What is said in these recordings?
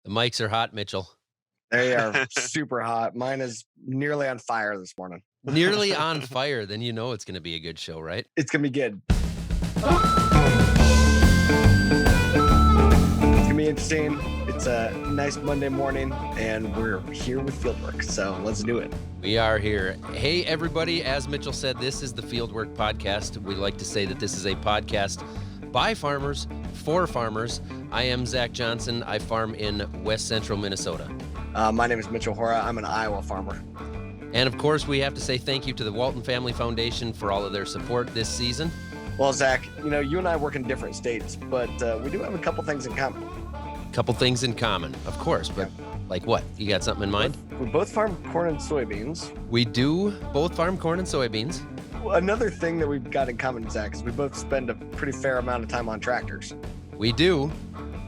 The mics are hot, Mitchell. They are super hot. Mine is nearly on fire this morning. Nearly on fire. Then you know it's going to be a good show, right? It's going to be good. It's going to be interesting. It's a nice Monday morning, and we're here with Fieldwork, so let's do it. We are here. Hey, everybody. As Mitchell said, this is the Fieldwork Podcast. We like to say that this is a podcast by farmers, for farmers. I am Zach Johnson. I farm in West Central Minnesota. My name is Mitchell Hora. I'm an Iowa farmer. And of course, we have to say thank you to the Walton Family Foundation for all of their support this season. Well, Zach, you and I work in different states, but we do have a couple things in common. Couple things in common, of course, but like what? You got something in mind? We both farm corn and soybeans. We do both farm corn and soybeans. Another thing that we've got in common, Zach, is we both spend a pretty fair amount of time on tractors. We do,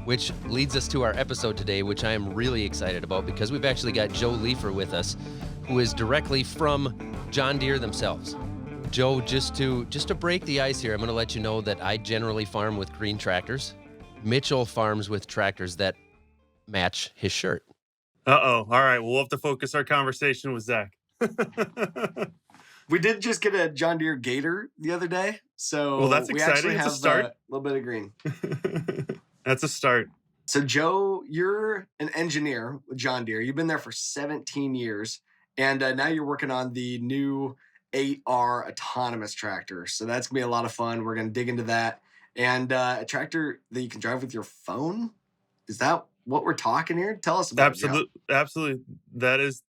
which leads us to our episode today, which I am really excited about because we've actually got Joe Liefer with us, who is directly from John Deere themselves. Joe, just to break the ice here, I'm going to let you know that I generally farm with green tractors. Mitchell farms with tractors that match his shirt. Uh-oh. All right. We'll have to focus our conversation with Zach. We did just get a John Deere Gator the other day, so that's we exciting. actually It's have a start. A little bit of green. That's a start. So, Joe, you're an engineer with John Deere. You've been there for 17 years, and now you're working on the new 8R autonomous tractor. So that's going to be a lot of fun. We're going to dig into that. And a tractor that you can drive with your phone? Is that what we're talking here? Tell us about it. Absolutely. That is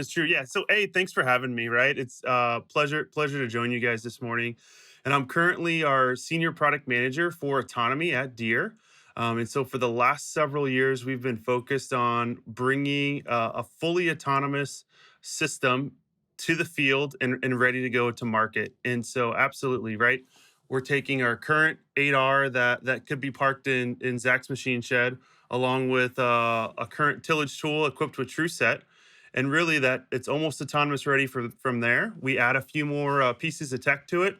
true. Yeah. So, hey, thanks for having me, right? It's pleasure to join you guys this morning. And I'm currently our senior product manager for autonomy at Deere. And so for the last several years, we've been focused on bringing a fully autonomous system to the field and ready to go to market. And so absolutely, right? We're taking our current 8R that could be parked in Zach's machine shed, along with a current tillage tool equipped with TrueSet. And really that it's almost autonomous ready from there. We add a few more pieces of tech to it,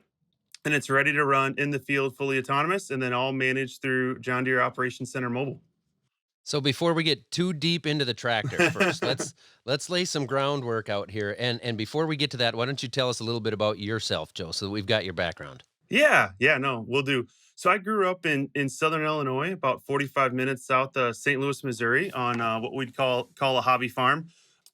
and it's ready to run in the field fully autonomous, and then all managed through John Deere Operations Center Mobile. So before we get too deep into the tractor first, let's lay some groundwork out here. And before we get to that, why don't you tell us a little bit about yourself, Joe, so that we've got your background. Yeah, no, we'll do. So I grew up in Southern Illinois, about 45 minutes south of St. Louis, Missouri, on what we'd call a hobby farm,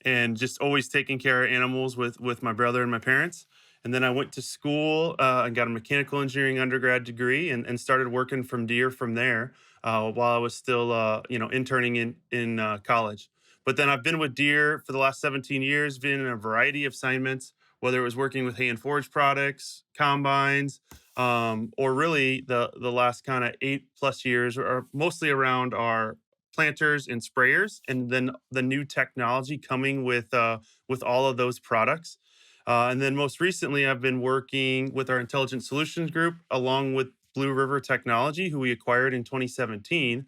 and just always taking care of animals with my brother and my parents. And then I went to school and got a mechanical engineering undergrad degree and started working from Deere from there while I was still, interning in college. But then I've been with Deere for the last 17 years, been in a variety of assignments, whether it was working with hay and forage products, combines, or really the last kind of 8+ years are mostly around our planters and sprayers, and then the new technology coming with all of those products. And then most recently, I've been working with our Intelligent Solutions Group, along with Blue River Technology, who we acquired in 2017.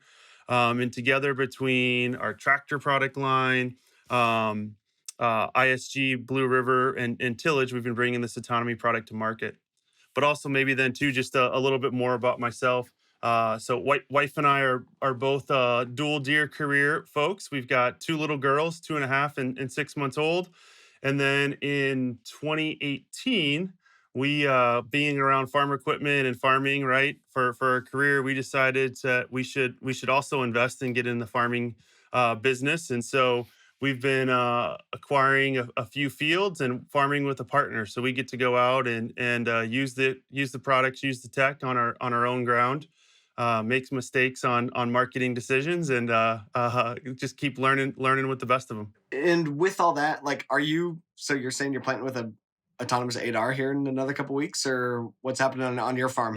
And together between our tractor product line, ISG, Blue River, and tillage, we've been bringing this autonomy product to market. But also maybe then too, just a little bit more about myself. So wife and I are both dual Deere career folks. We've got 2 little girls, 2.5 and 6 months old. And then in 2018, we being around farm equipment and farming, right, for our career, we decided that we should also invest and get in the farming business. And so we've been acquiring a few fields and farming with a partner. So we get to go out and use the products, use the tech on our own ground, make mistakes on marketing decisions, and just keep learning with the best of them. And with all that, so you're saying you're planting with a autonomous 8R here in another couple weeks, or what's happening on your farm?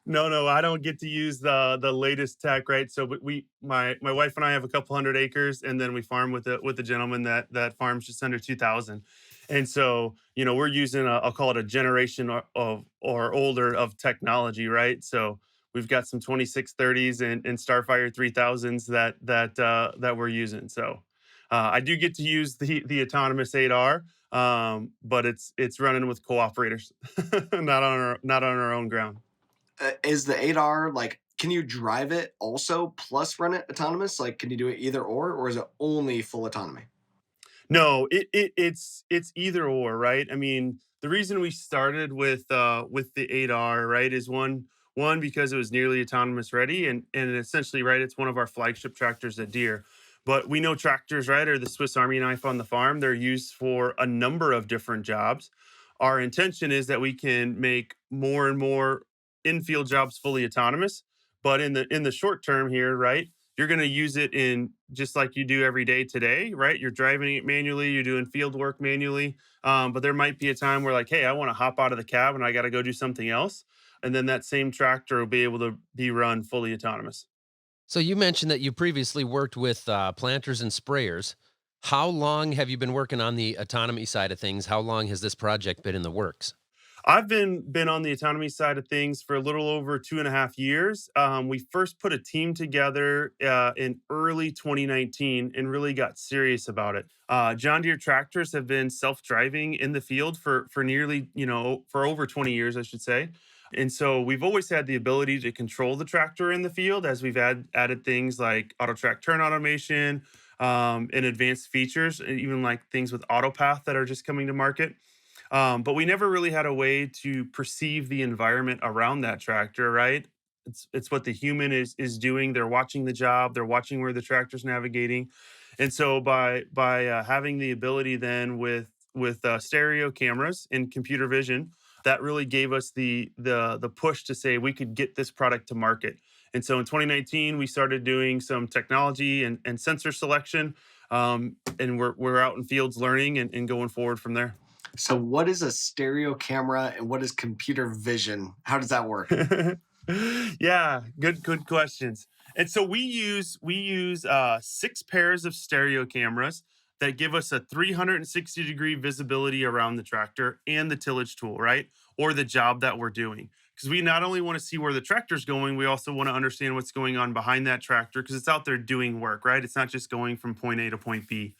No, I don't get to use the latest tech, right? So my wife and I have a couple hundred acres, and then we farm with a gentleman that farms just under 2,000. And so, we're using I'll call it a generation or older of technology, right? So we've got some 2630s and Starfire 3000s that we're using. So I do get to use the autonomous 8R, but it's running with cooperators, not on our own ground. Is the 8R can you drive it also plus run it autonomous? Like, can you do it either or is it only full autonomy? No, it's either or, right? I mean, the reason we started with the 8R, right, is one because it was nearly autonomous ready, and essentially, right, it's one of our flagship tractors at Deere. But we know tractors, right, are the Swiss Army knife on the farm. They're used for a number of different jobs. Our intention is that we can make more and more infield jobs fully autonomous. But in the short term here, right, you're going to use it in just like you do every day today, right? You're driving it manually, you're doing field work manually. But there might be a time where, like, hey, I want to hop out of the cab and I got to go do something else. And then that same tractor will be able to be run fully autonomous. So you mentioned that you previously worked with planters and sprayers. How long have you been working on the autonomy side of things? How long has this project been in the works? I've been on the autonomy side of things for a little over 2.5 years. We first put a team together in early 2019 and really got serious about it. John Deere tractors have been self-driving in the field for nearly, for over 20 years, I should say. And so we've always had the ability to control the tractor in the field as we've added things like auto track turn automation, and advanced features, and even like things with AutoPath that are just coming to market. But we never really had a way to perceive the environment around that tractor, right? It's what the human is doing. They're watching the job. They're watching where the tractor's navigating, and so by having the ability then with stereo cameras and computer vision, that really gave us the push to say we could get this product to market. And so in 2019, we started doing some technology and sensor selection, and we're out in fields learning and going forward from there. So, what is a stereo camera and what is computer vision? How does that work? Yeah, good questions. And so we use 6 pairs of stereo cameras that give us a 360-degree visibility around the tractor and the tillage tool, right? Or the job that we're doing. Because we not only want to see where the tractor's going, we also want to understand what's going on behind that tractor because it's out there doing work, right? It's not just going from point A to point B.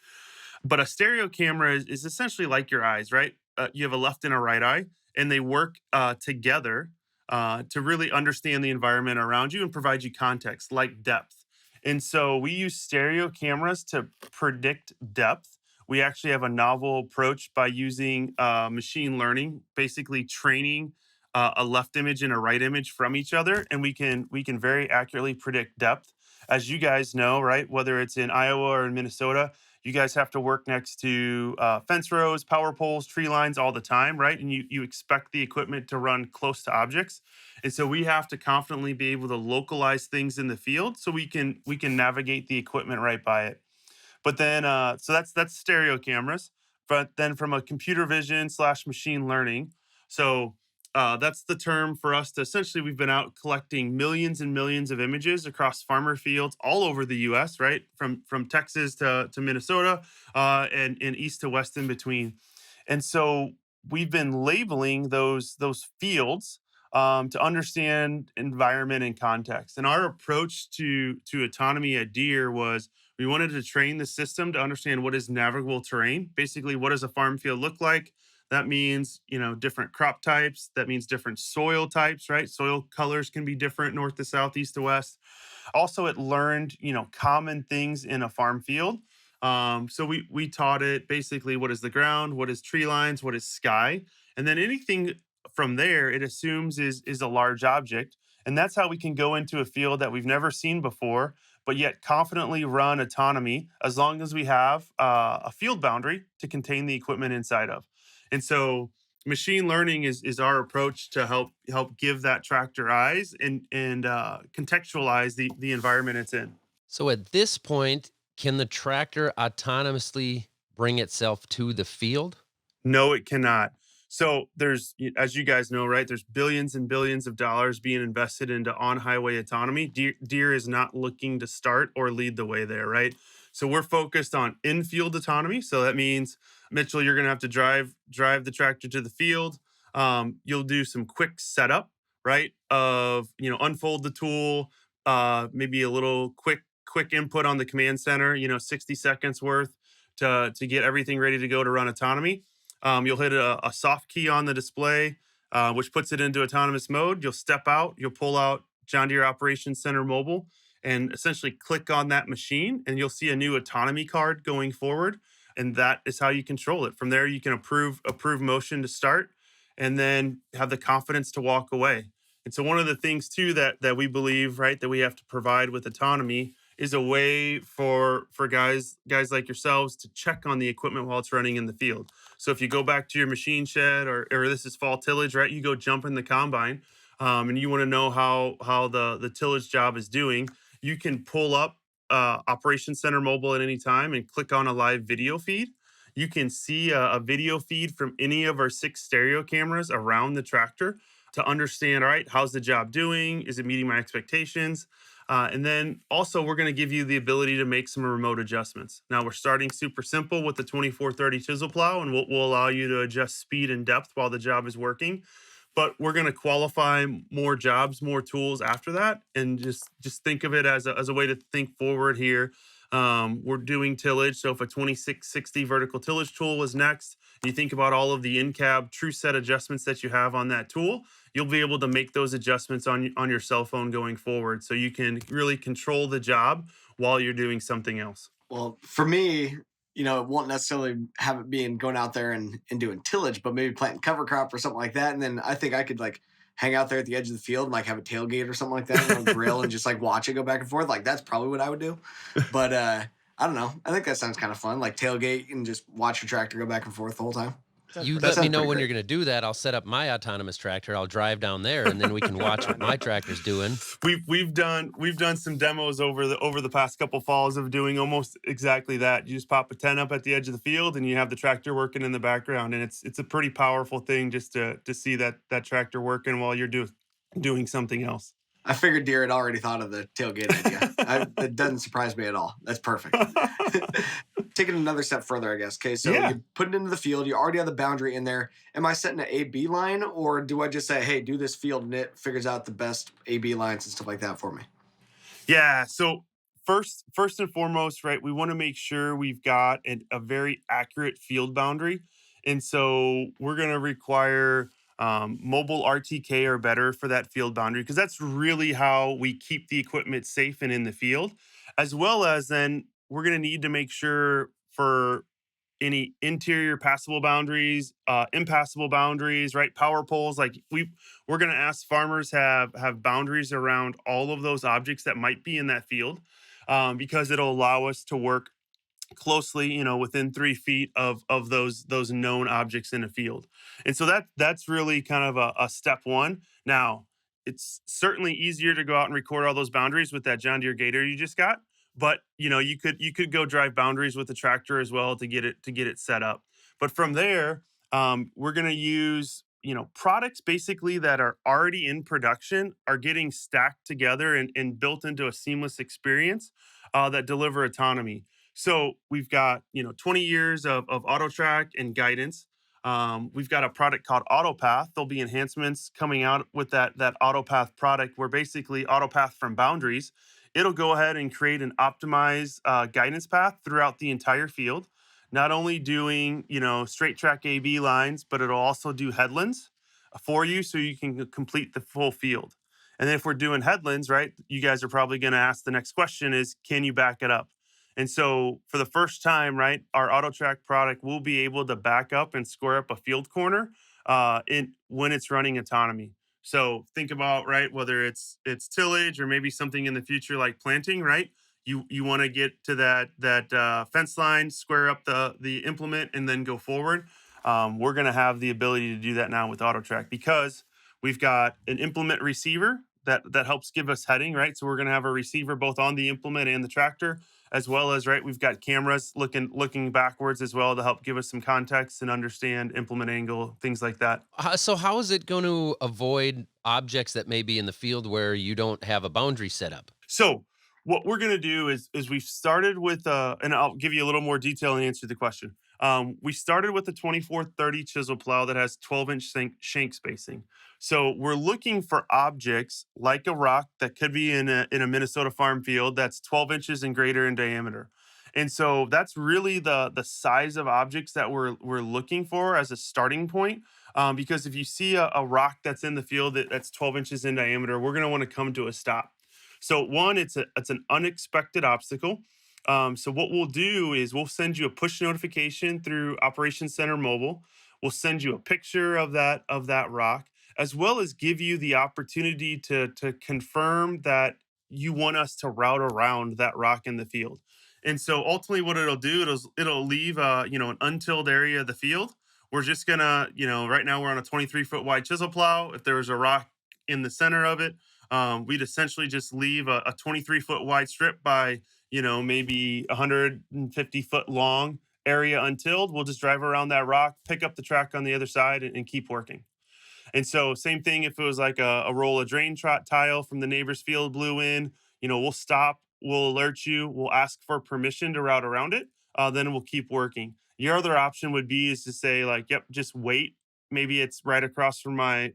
But a stereo camera is essentially like your eyes, right? You have a left and a right eye, and they work together to really understand the environment around you and provide you context, like depth. And so we use stereo cameras to predict depth. We actually have a novel approach by using machine learning, basically training a left image and a right image from each other, and we can very accurately predict depth. As you guys know, right? Whether it's in Iowa or in Minnesota, you guys have to work next to fence rows, power poles, tree lines all the time, right? And you expect the equipment to run close to objects, and so we have to confidently be able to localize things in the field so we can navigate the equipment right by it. But then, so that's stereo cameras. But then from a computer vision slash machine learning, so that's the term for us to essentially we've been out collecting millions and millions of images across farmer fields all over the U.S. Right from Texas to Minnesota, and east to west in between. And so we've been labeling those fields to understand environment and context. And our approach to autonomy at Deere was we wanted to train the system to understand what is navigable terrain. Basically, what does a farm field look like? That means, different crop types. That means different soil types, right? Soil colors can be different north to south, east to west. Also, it learned, common things in a farm field. So we taught it basically what is the ground, what is tree lines, what is sky, and then anything from there it assumes is a large object, and that's how we can go into a field that we've never seen before, but yet confidently run autonomy as long as we have a field boundary to contain the equipment inside of. And so machine learning is our approach to help give that tractor eyes and contextualize the environment it's in. So at this point, can the tractor autonomously bring itself to the field? No, it cannot. So as you guys know, right? There's billions and billions of dollars being invested into on-highway autonomy. Deere is not looking to start or lead the way there, right? So we're focused on in-field autonomy. So that means, Mitchell, you're going to have to drive the tractor to the field. You'll do some quick setup, right? Of unfold the tool, maybe a little quick input on the command center. 60 seconds worth to get everything ready to go to run autonomy. You'll hit a soft key on the display, which puts it into autonomous mode. You'll step out, you'll pull out John Deere Operations Center Mobile and essentially click on that machine, and you'll see a new autonomy card going forward. And that is how you control it. From there, you can approve motion to start, and then have the confidence to walk away. And so one of the things too that we believe, right, that we have to provide with autonomy is a way for guys like yourselves to check on the equipment while it's running in the field. So if you go back to your machine shed, or this is fall tillage, right? You go jump in the combine, and you want to know how the tillage job is doing. You can pull up Operation Center Mobile at any time and click on a live video feed. You can see a video feed from any of our 6 stereo cameras around the tractor to understand, all right, how's the job doing? Is it meeting my expectations? And then also, we're going to give you the ability to make some remote adjustments. Now, we're starting super simple with the 2430 chisel plow, and we'll allow you to adjust speed and depth while the job is working. But we're going to qualify more jobs, more tools after that, and just think of it as a way to think forward here. We're doing tillage, so if a 2660 vertical tillage tool was next, you think about all of the in-cab true set adjustments that you have on that tool, you'll be able to make those adjustments on your cell phone going forward, so you can really control the job while you're doing something else. Well, for me, it won't necessarily have it being going out there and doing tillage, but maybe planting cover crop or something like that. And then I think I could like hang out there at the edge of the field and like have a tailgate or something like that, grill and just like watch it go back and forth. Like that's probably what I would do. But I don't know. I think that sounds kind of fun. Like tailgate and just watch your tractor go back and forth the whole time. You That let me sounds know pretty when great. you're going to do that. I'll set up my autonomous tractor. I'll drive down there, and then we can watch what my tractor's doing. We've done some demos over the past couple falls of doing almost exactly that. You just pop a tent up at the edge of the field, and you have the tractor working in the background, and it's a pretty powerful thing just to see that tractor working while you're doing something else. I figured Deere had already thought of the tailgate idea. It doesn't surprise me at all. That's perfect. Taking another step further, I guess. Okay, so Yeah. you put it into the field. You already have the boundary in there. Am I setting an A/B line, or do I just say, "Hey, do this field," and it figures out the best A/B lines and stuff like that for me? Yeah. So first and foremost, right, we want to make sure we've got a very accurate field boundary. And so we're going to require mobile RTK or better for that field boundary, because that's really how we keep the equipment safe and in the field. As well as then we're going to need to make sure for any interior passable boundaries, impassable boundaries, right? Power poles. Like we're going to ask farmers have boundaries around all of those objects that might be in that field, because it'll allow us to work closely, within 3 feet of those known objects in a field. And so that's really kind of a step one. Now, it's certainly easier to go out and record all those boundaries with that John Deere Gator you just got, but you could go drive boundaries with the tractor as well to get it set up. But from there, we're going to use products basically that are already in production, are getting stacked together and built into a seamless experience that deliver autonomy. So we've got 20 years of auto track and guidance. We've got a product called AutoPath. There'll be enhancements coming out with that AutoPath product, where basically AutoPath from boundaries, it'll go ahead and create an optimized guidance path throughout the entire field. Not only doing straight track AB lines, but it'll also do headlands for you, so you can complete the full field. And then if we're doing headlands, right, you guys are probably going to ask the next question is, can you back it up? And so for the first time, right, our AutoTrack product will be able to back up and square up a field corner in when it's running autonomy. So think about, right, whether it's tillage or maybe something in the future like planting, right? You want to get to that fence line, square up the implement, and then go forward. We're going to have the ability to do that now with AutoTrack, because we've got an implement receiver that helps give us heading, right? So we're going to have a receiver both on the implement and the tractor, as well as, right, we've got cameras looking backwards as well to help give us some context and understand implement angle, things like that. So how is it going to avoid objects that may be in the field where you don't have a boundary set up? So what we're going to do is we've started with and I'll give you a little more detail and answer the question. We started with the 2430 chisel plow that has 12-inch shank spacing. So we're looking for objects like a rock that could be in a Minnesota farm field that's 12 inches and greater in diameter. And so that's really the size of objects that we're looking for as a starting point. Because if you see a rock that's in the field that's 12 inches in diameter, we're going to want to come to a stop. So one, it's an unexpected obstacle. So what we'll do is we'll send you a push notification through Operations Center Mobile. We'll send you a picture of that rock, as well as give you the opportunity to confirm that you want us to route around that rock in the field. And so ultimately what it'll do, it'll leave an untilled area of the field. We're just gonna, right now we're on a 23-foot wide chisel plow. If there was a rock in the center of it, we'd essentially just leave a 23-foot wide strip by, maybe 150-foot long area untilled. We'll just drive around that rock, pick up the track on the other side, and keep working. And so, same thing if it was like a roll of drain trot tile from the neighbor's field blew in, we'll stop, we'll alert you, we'll ask for permission to route around it, then we'll keep working. Your other option would be is to say like, yep, just wait. Maybe it's right across from my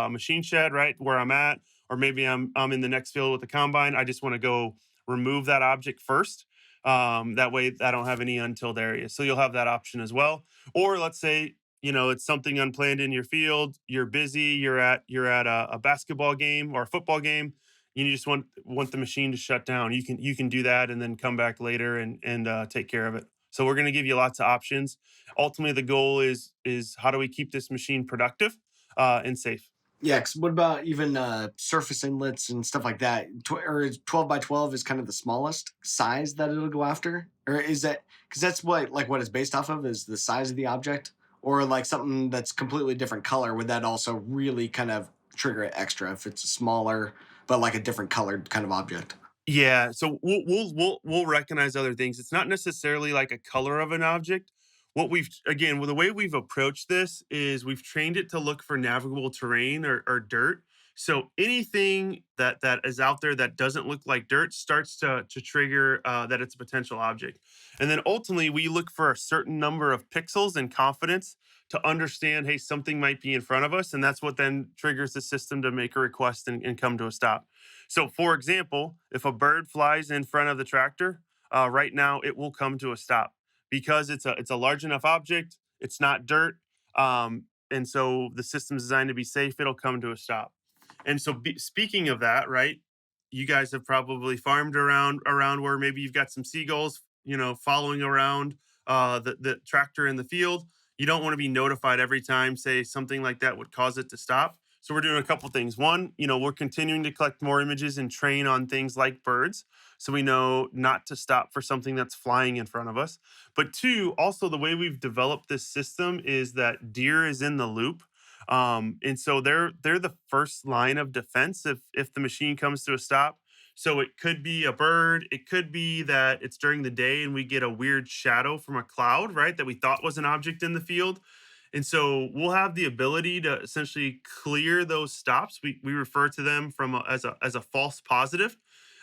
machine shed, right where I'm at, or maybe I'm in the next field with the combine. I just want to go remove that object first. That way, I don't have any untilled areas. So you'll have that option as well. Or let's say it's something unplanned in your field, you're busy, you're at a basketball game or a football game, you just want the machine to shut down. You can do that and then come back later and take care of it. So we're going to give you lots of options. Ultimately the goal is how do we keep this machine productive and safe. Yeah, 'cause what about even surface inlets and stuff like that? Or is 12 by 12 is kind of the smallest size that it'll go after? Or is that because that's what it's based off of is the size of the object? Or like something that's completely different color, would that also really kind of trigger it extra if it's a smaller but like a different colored kind of object? Yeah, so we'll recognize other things. It's not necessarily like a color of an object. What we've again, well, the way we've approached this is we've trained it to look for navigable terrain or dirt. So anything that is out there that doesn't look like dirt starts to trigger that it's a potential object. And then ultimately we look for a certain number of pixels and confidence to understand, hey, something might be in front of us, and that's what then triggers the system to make a request and come to a stop. So, for example, if a bird flies in front of the tractor, right now it will come to a stop because it's a large enough object. It's not dirt, and so the system's designed to be safe. It'll come to a stop. And so, speaking of that, right? You guys have probably farmed around where maybe you've got some seagulls, following around the tractor in the field. You don't want to be notified every time, say something like that would cause it to stop. So we're doing a couple things. One, we're continuing to collect more images and train on things like birds. So we know not to stop for something that's flying in front of us. But two, also the way we've developed this system is that deer is in the loop. And so they're the first line of defense if the machine comes to a stop. So it could be a bird, it could be that it's during the day and we get a weird shadow from a cloud, right? That we thought was an object in the field. And so we'll have the ability to essentially clear those stops. We refer to them as a false positive.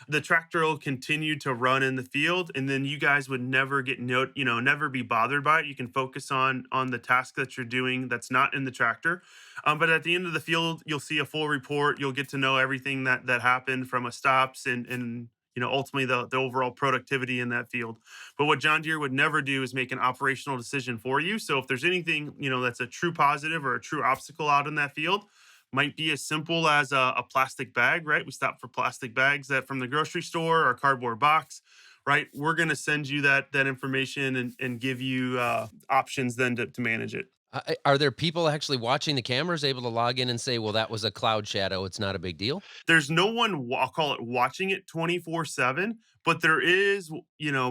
The tractor will continue to run in the field, and then you guys would never never be bothered by it. You can focus on the task that you're doing that's not in the tractor. But at the end of the field, you'll see a full report. You'll get to know everything that happened from a stops and ultimately the overall productivity in that field. But what John Deere would never do is make an operational decision for you. So if there's anything, that's a true positive or a true obstacle out in that field, might be as simple as a plastic bag, right? We stop for plastic bags that from the grocery store or a cardboard box, right? We're going to send you that information and give you options then to manage it. Are there people actually watching the cameras able to log in and say, well, that was a cloud shadow, it's not a big deal? There's no one, I'll call it watching it 24/7, but there is,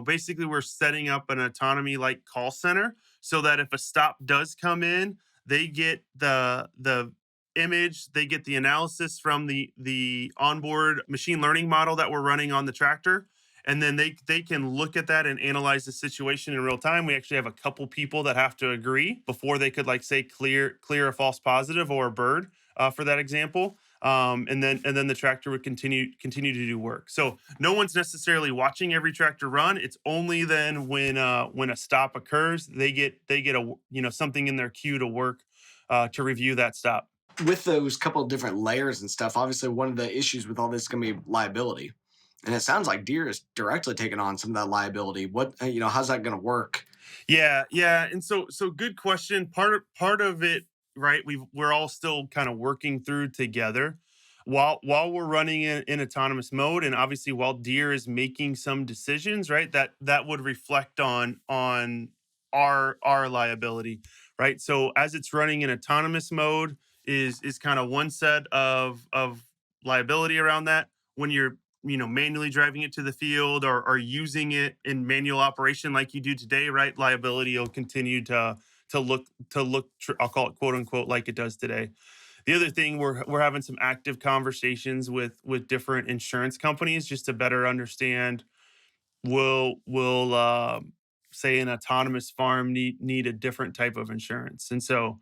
basically we're setting up an autonomy like call center so that if a stop does come in, they get the image, they get the analysis from the onboard machine learning model that we're running on the tractor. And then they can look at that and analyze the situation in real time. We actually have a couple people that have to agree before they could like say clear a false positive or a bird for that example. And then the tractor would continue to do work. So no one's necessarily watching every tractor run. It's only then when a stop occurs, they get a something in their queue to work to review that stop. With those couple of different layers and stuff, obviously one of the issues with all this is going to be liability. And it sounds like Deere is directly taking on some of that liability. How's that going to work? Yeah, yeah, and so good question. Part of it, right? We're all still kind of working through together while we're running in autonomous mode, and obviously while Deere is making some decisions, right? That would reflect on our liability, right? So as it's running in autonomous mode is kind of one set of liability around that. When you're manually driving it to the field or using it in manual operation like you do today, right? Liability will continue to look, I'll call it quote unquote, like it does today. The other thing, we're having some active conversations with different insurance companies just to better understand, will say an autonomous farm need a different type of insurance. And so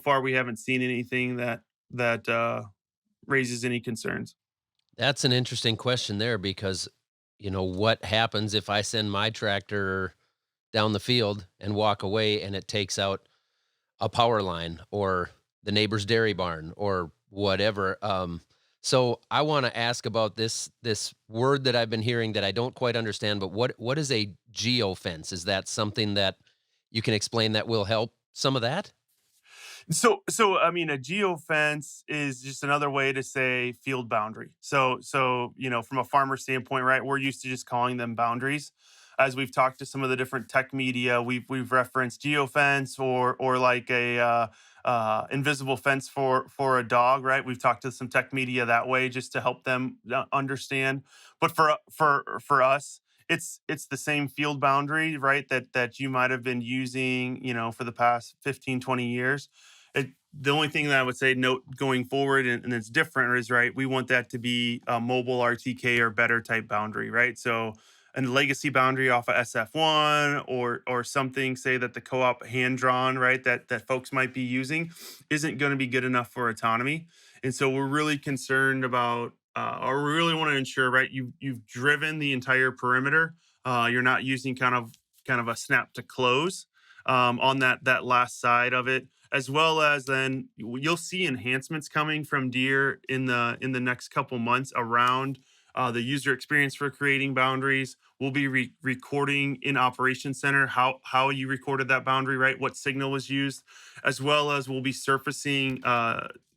far we haven't seen anything that raises any concerns. That's an interesting question there because, what happens if I send my tractor down the field and walk away and it takes out a power line or the neighbor's dairy barn or whatever. So I want to ask about this word that I've been hearing that I don't quite understand. But what is a geofence? Is that something that you can explain that will help some of that? So I mean, a geofence is just another way to say field boundary. So from a farmer standpoint, right? We're used to just calling them boundaries. As we've talked to some of the different tech media, we've referenced geofence or like a invisible fence for a dog, right? We've talked to some tech media that way just to help them understand. But for us, it's the same field boundary, right? That you might have been using, for the past 15, 20 years. The only thing that I would say note going forward, and it's different, is right. We want that to be a mobile RTK or better type boundary, right? So a legacy boundary off of SF1 or something, say that the co-op hand drawn, right, that folks might be using, isn't going to be good enough for autonomy. And so we're really concerned about, or we really want to ensure, right, you've driven the entire perimeter. You're not using kind of a snap to close on that last side of it, as well as then you'll see enhancements coming from Deere in the next couple months around the user experience for creating boundaries. We'll be recording in Operations Center how you recorded that boundary, right? What signal was used, as well as we'll be surfacing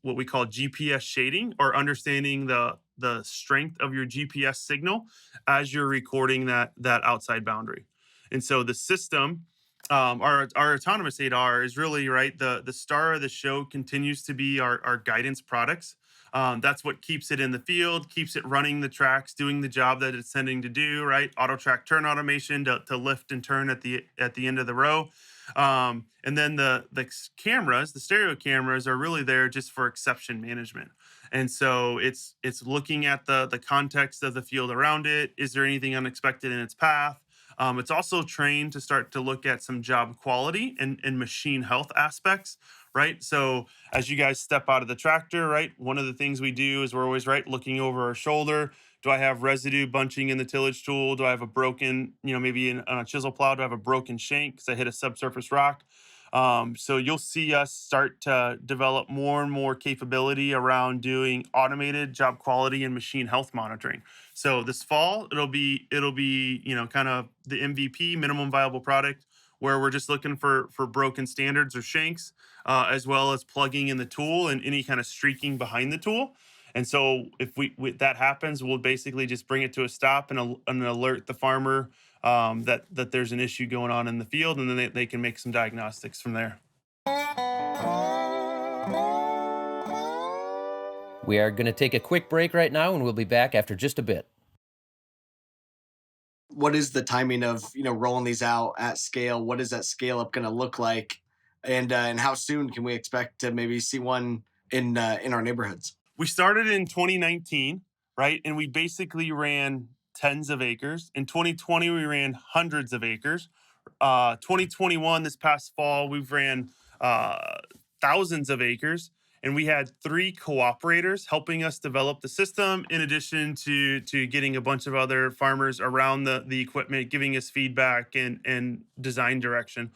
what we call GPS shading, or understanding the strength of your GPS signal as you're recording that outside boundary. And so the system, our autonomous 8R is really, right. The star of the show continues to be our guidance products. That's what keeps it in the field, keeps it running the tracks, doing the job that it's sending to do. Right, auto track turn automation to lift and turn at the end of the row. And then the cameras, the stereo cameras, are really there just for exception management. And so it's looking at the context of the field around it. Is there anything unexpected in its path? It's also trained to start to look at some job quality and machine health aspects, right? So as you guys step out of the tractor, right, one of the things we do is we're always, right, looking over our shoulder. Do I have residue bunching in the tillage tool? Do I have a broken, maybe on a chisel plow, do I have a broken shank because I hit a subsurface rock? So you'll see us start to develop more and more capability around doing automated job quality and machine health monitoring. So this fall, it'll be kind of the MVP, minimum viable product, where we're just looking for broken standards or shanks, as well as plugging in the tool and any kind of streaking behind the tool. And so if that happens, we'll basically just bring it to a stop and alert the farmer that there's an issue going on in the field, and then they can make some diagnostics from there. We are going to take a quick break right now and we'll be back after just a bit. What is the timing of rolling these out at scale? What is that scale up going to look like, and how soon can we expect to maybe see one in our neighborhoods? We started in 2019, right? And we basically ran tens of acres. In 2020, we ran hundreds of acres. 2021, this past fall, we've ran thousands of acres. And we had 3 cooperators helping us develop the system, in addition to getting a bunch of other farmers around the equipment, giving us feedback and design direction.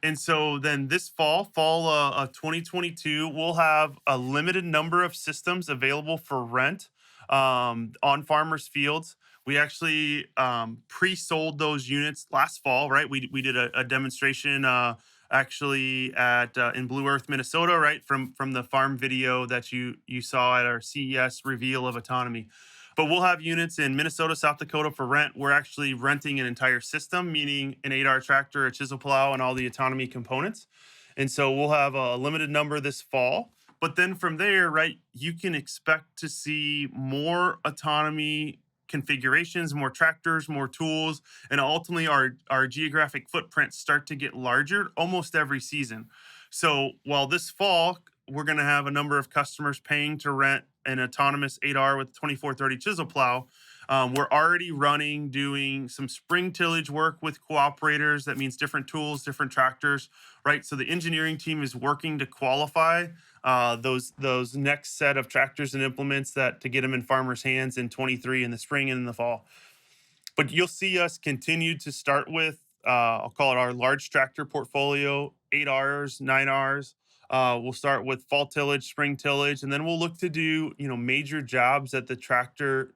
And so then this fall of 2022, we'll have a limited number of systems available for rent on farmers' fields. We actually pre-sold those units last fall, right? We did a demonstration actually at in Blue Earth, Minnesota, right from the farm video that you saw at our CES reveal of autonomy. But we'll have units in Minnesota, South Dakota for rent. We're actually renting an entire system, meaning an 8R tractor, a chisel plow, and all the autonomy components. And so we'll have a limited number this fall. But then from there, right, you can expect to see more autonomy configurations, more tractors, more tools, and ultimately our geographic footprints start to get larger almost every season. So while this fall we're going to have a number of customers paying to rent an autonomous 8R with 2430 chisel plow. We're already doing some spring tillage work with cooperators. That means different tools, different tractors, right? So the engineering team is working to qualify those next set of tractors and implements that to get them in farmers' hands in 23 in the spring and in the fall. But you'll see us continue to start with, I'll call it our large tractor portfolio, 8Rs, 9Rs. We'll start with fall tillage, spring tillage, and then we'll look to do, major jobs that the tractor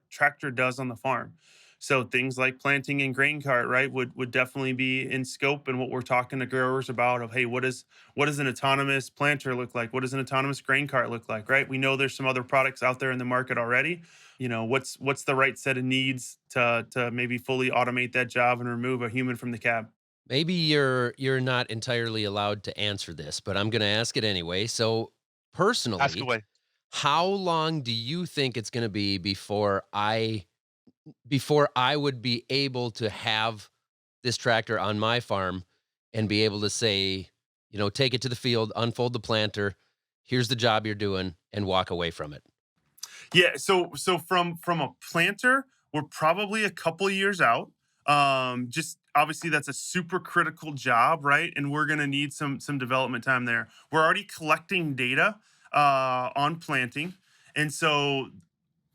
does on the farm. So things like planting and grain cart, right, would definitely be in scope and what we're talking to growers about of, hey, what does an autonomous planter look like? What does an autonomous grain cart look like, right? We know there's some other products out there in the market already. What's the right set of needs to maybe fully automate that job and remove a human from the cab? Maybe you're not entirely allowed to answer this, but I'm going to ask it anyway. So, Ask personally, away. how long do you think it's going to be before I would be able to have this tractor on my farm and be able to say, take it to the field, unfold the planter, here's the job you're doing, and walk away from it? Yeah, so from a planter, we're probably a couple years out. Just obviously that's a super critical job, right? And we're gonna need some development time there. We're already collecting data on planting, and so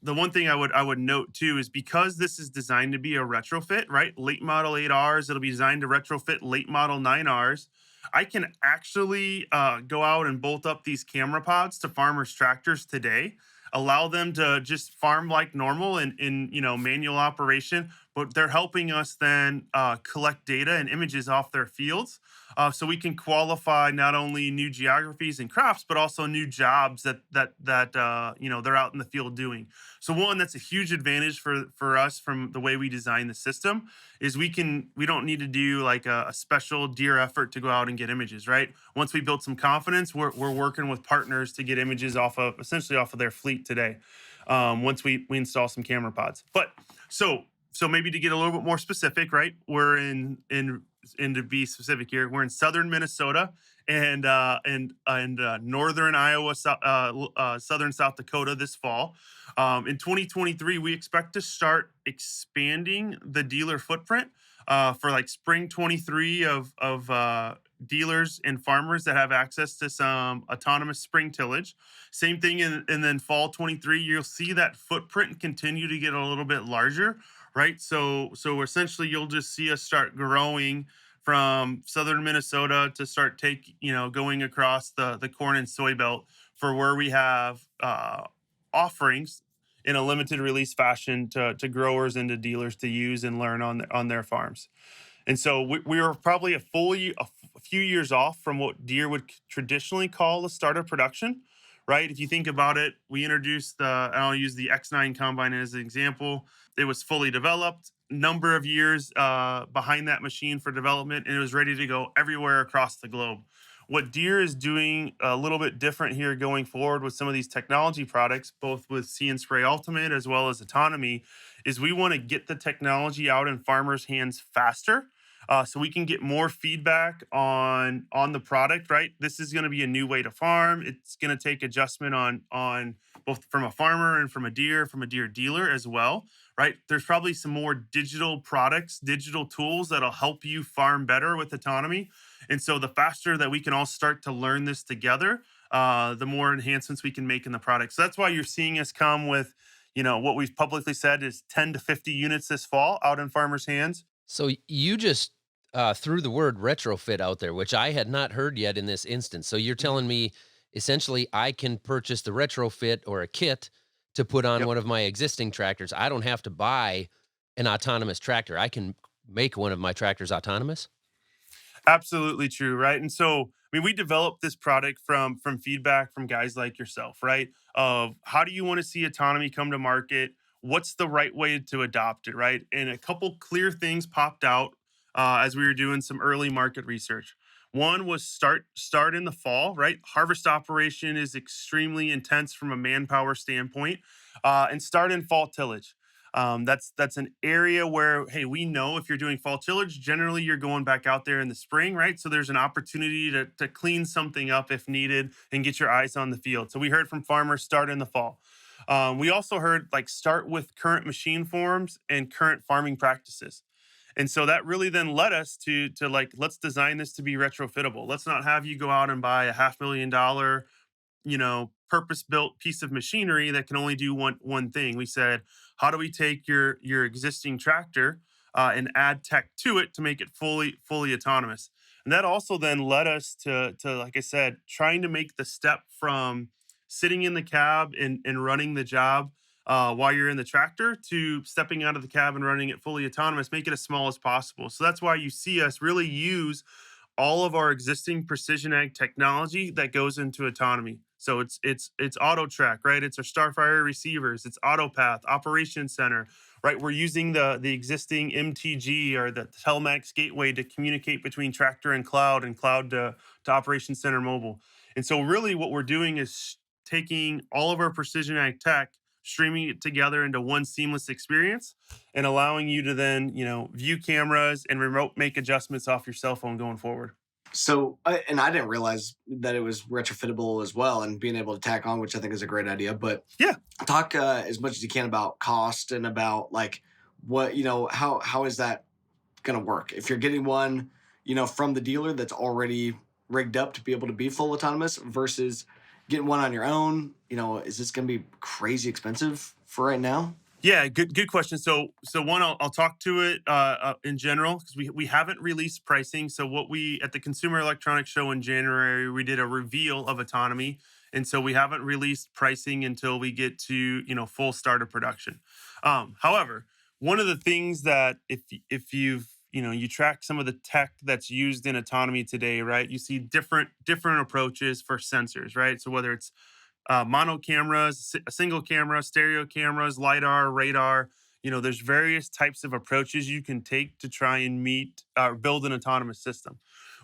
the one thing I would note too is because this is designed to be a retrofit, right? Late model 8Rs, it'll be designed to retrofit late model 9Rs. I can actually go out and bolt up these camera pods to farmers' tractors today, allow them to just farm like normal in manual operation, but they're helping us then collect data and images off their fields, so we can qualify not only new geographies and crops, but also new jobs that they're out in the field doing. So one, that's a huge advantage for us from the way we design the system is we don't need to do like a special Deere effort to go out and get images, right? Once we build some confidence, we're working with partners to get images off of their fleet today. Once we install some camera pods, but so maybe to get a little bit more specific, right? We're in to be specific here, we're in southern Minnesota and northern Iowa, southern South Dakota this fall. In 2023, we expect to start expanding the dealer footprint for like spring 23 of dealers and farmers that have access to some autonomous spring tillage. Same thing and then fall 23, you'll see that footprint continue to get a little bit larger, right? So essentially you'll just see us start growing from southern Minnesota to start going across the corn and soy belt for where we have offerings in a limited release fashion to growers and to dealers to use and learn on their farms. And so we were probably a few years off from what Deere would traditionally call a start of production, right? If you think about it, we introduced I'll use the X9 combine as an example. It was fully developed, number of years behind that machine for development, and it was ready to go everywhere across the globe. What Deere is doing a little bit different here going forward with some of these technology products, both with See and Spray Ultimate as well as autonomy, is we want to get the technology out in farmers' hands faster, so we can get more feedback on the product. Right, this is going to be a new way to farm. It's going to take adjustment on both from a farmer and from a Deere dealer as well. Right, there's probably some more digital products, digital tools that'll help you farm better with autonomy. And so the faster that we can all start to learn this together, the more enhancements we can make in the product. So that's why you're seeing us come with, what we've publicly said is 10 to 50 units this fall out in farmers' hands. So you just threw the word retrofit out there, which I had not heard yet in this instance. So you're telling me essentially I can purchase the retrofit or a kit to put on Yep. one of my existing tractors. I don't have to buy an autonomous tractor. I can make one of my tractors autonomous. Absolutely true, right? And so, I mean, we developed this product from feedback from guys like yourself, right? Of how do you want to see autonomy come to market? What's the right way to adopt it, right? And a couple clear things popped out as we were doing some early market research. One was start in the fall, right? Harvest operation is extremely intense from a manpower standpoint, and start in fall tillage. That's an area where, hey, we know if you're doing fall tillage, generally you're going back out there in the spring, right? So there's an opportunity to clean something up if needed and get your eyes on the field. So we heard from farmers start in the fall. We also heard like start with current machine forms and current farming practices. And so that really then led us to like, let's design this to be retrofittable. Let's not have you go out and buy a $500,000, purpose built piece of machinery that can only do one thing. We said, how do we take your existing tractor and add tech to it to make it fully autonomous? And that also then led us to like I said, trying to make the step from sitting in the cab and running the job while you're in the tractor to stepping out of the cab and running it fully autonomous, make it as small as possible. So that's why you see us really use all of our existing precision ag technology that goes into autonomy. So it's auto track, right? It's our Starfire receivers, it's AutoPath, Operations Center, right? We're using the existing MTG or the Telemax gateway to communicate between tractor and cloud to Operations Center mobile. And so really what we're doing is taking all of our precision ag tech, streaming it together into one seamless experience and allowing you to then, view cameras and remote make adjustments off your cell phone going forward. So, and I didn't realize that it was retrofittable as well, and being able to tack on, which I think is a great idea. But Yeah. talk as much as you can about cost and about like what how is that going to work if you're getting one from the dealer that's already rigged up to be able to be full autonomous versus getting one on your own. Is this going to be crazy expensive for right now? Yeah, good question. So one, I'll talk to it in general because we haven't released pricing. So what we at the Consumer Electronics Show in January, we did a reveal of autonomy, and so we haven't released pricing until we get to full start of production. However, one of the things that if you've you track some of the tech that's used in autonomy today, right? You see different approaches for sensors, right? So whether it's mono cameras, a single camera, stereo cameras, lidar, radar. There's various types of approaches you can take to try and meet build an autonomous system.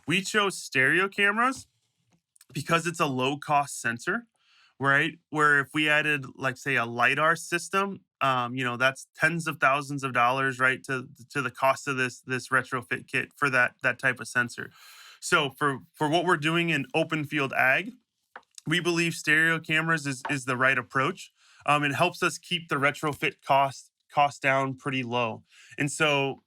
We chose stereo cameras because it's a low cost sensor, right? Where if we added, like, say, a lidar system, that's tens of thousands of dollars, right, to the cost of this retrofit kit for that type of sensor. So for what we're doing in open field ag, we believe stereo cameras is the right approach. It helps us keep the retrofit cost down pretty low. And so,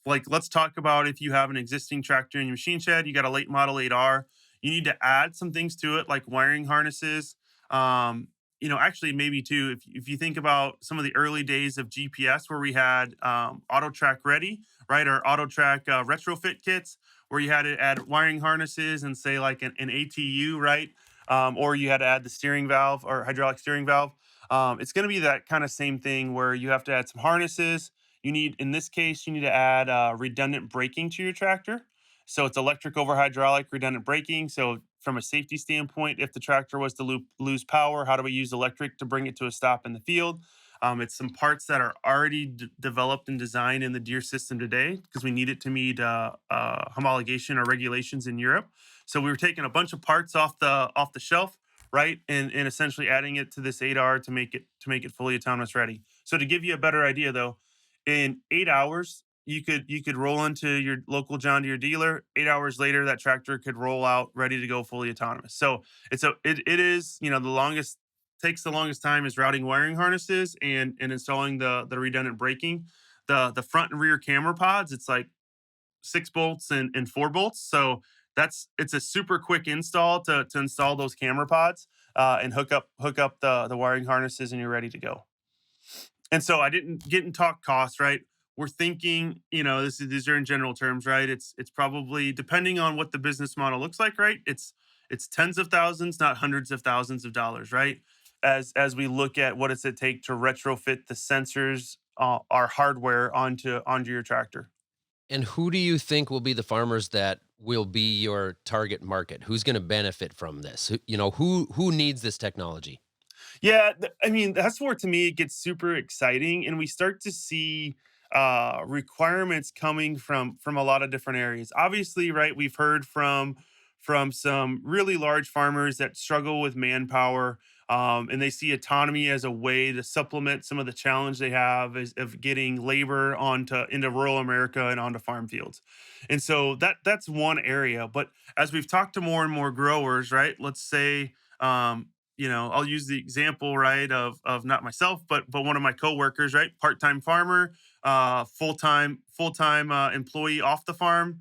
like, let's talk about if you have an existing tractor in your machine shed, you got a late model 8R, you need to add some things to it like wiring harnesses. Actually, maybe too, if you think about some of the early days of GPS where we had auto track ready, right, or auto track retrofit kits where you had to add wiring harnesses and say like an ATU, right, or you had to add the steering valve or hydraulic steering valve. It's going to be that kind of same thing where you have to add some harnesses. In this case, you need to add redundant braking to your tractor. So it's electric over hydraulic redundant braking. So from a safety standpoint, if the tractor was to lose power, how do we use electric to bring it to a stop in the field? It's some parts that are already developed and designed in the Deere system today because we need it to meet homologation or regulations in Europe. So we were taking a bunch of parts off the shelf, right, and essentially adding it to this 8R to make it fully autonomous ready. So to give you a better idea, though, in 8 hours you could roll into your local John Deere dealer. 8 hours later, that tractor could roll out ready to go fully autonomous. So it is the longest takes the longest time is routing wiring harnesses and installing the redundant braking. The front and rear camera pods, it's like 6 bolts and 4 bolts. So it's a super quick install to install those camera pods and hook up the wiring harnesses, and you're ready to go. And so I didn't get and talk costs, right? We're thinking, these are in general terms, right? It's probably depending on what the business model looks like, right? It's tens of thousands, not hundreds of thousands of dollars, right? as we look at what does it take to retrofit the sensors, our hardware onto your tractor. And who do you think will be the farmers that will be your target market? Who's going to benefit from this? Who needs this technology? Yeah, I mean, that's where to me it gets super exciting, and we start to see requirements coming from a lot of different areas. Obviously, right? We've heard from some really large farmers that struggle with manpower, and they see autonomy as a way to supplement some of the challenge they have of getting labor onto into rural America and onto farm fields. And so that's one area. But as we've talked to more and more growers, right? Let's say I'll use the example, right, of not myself, but one of my coworkers, right, part-time farmer, full-time employee off the farm,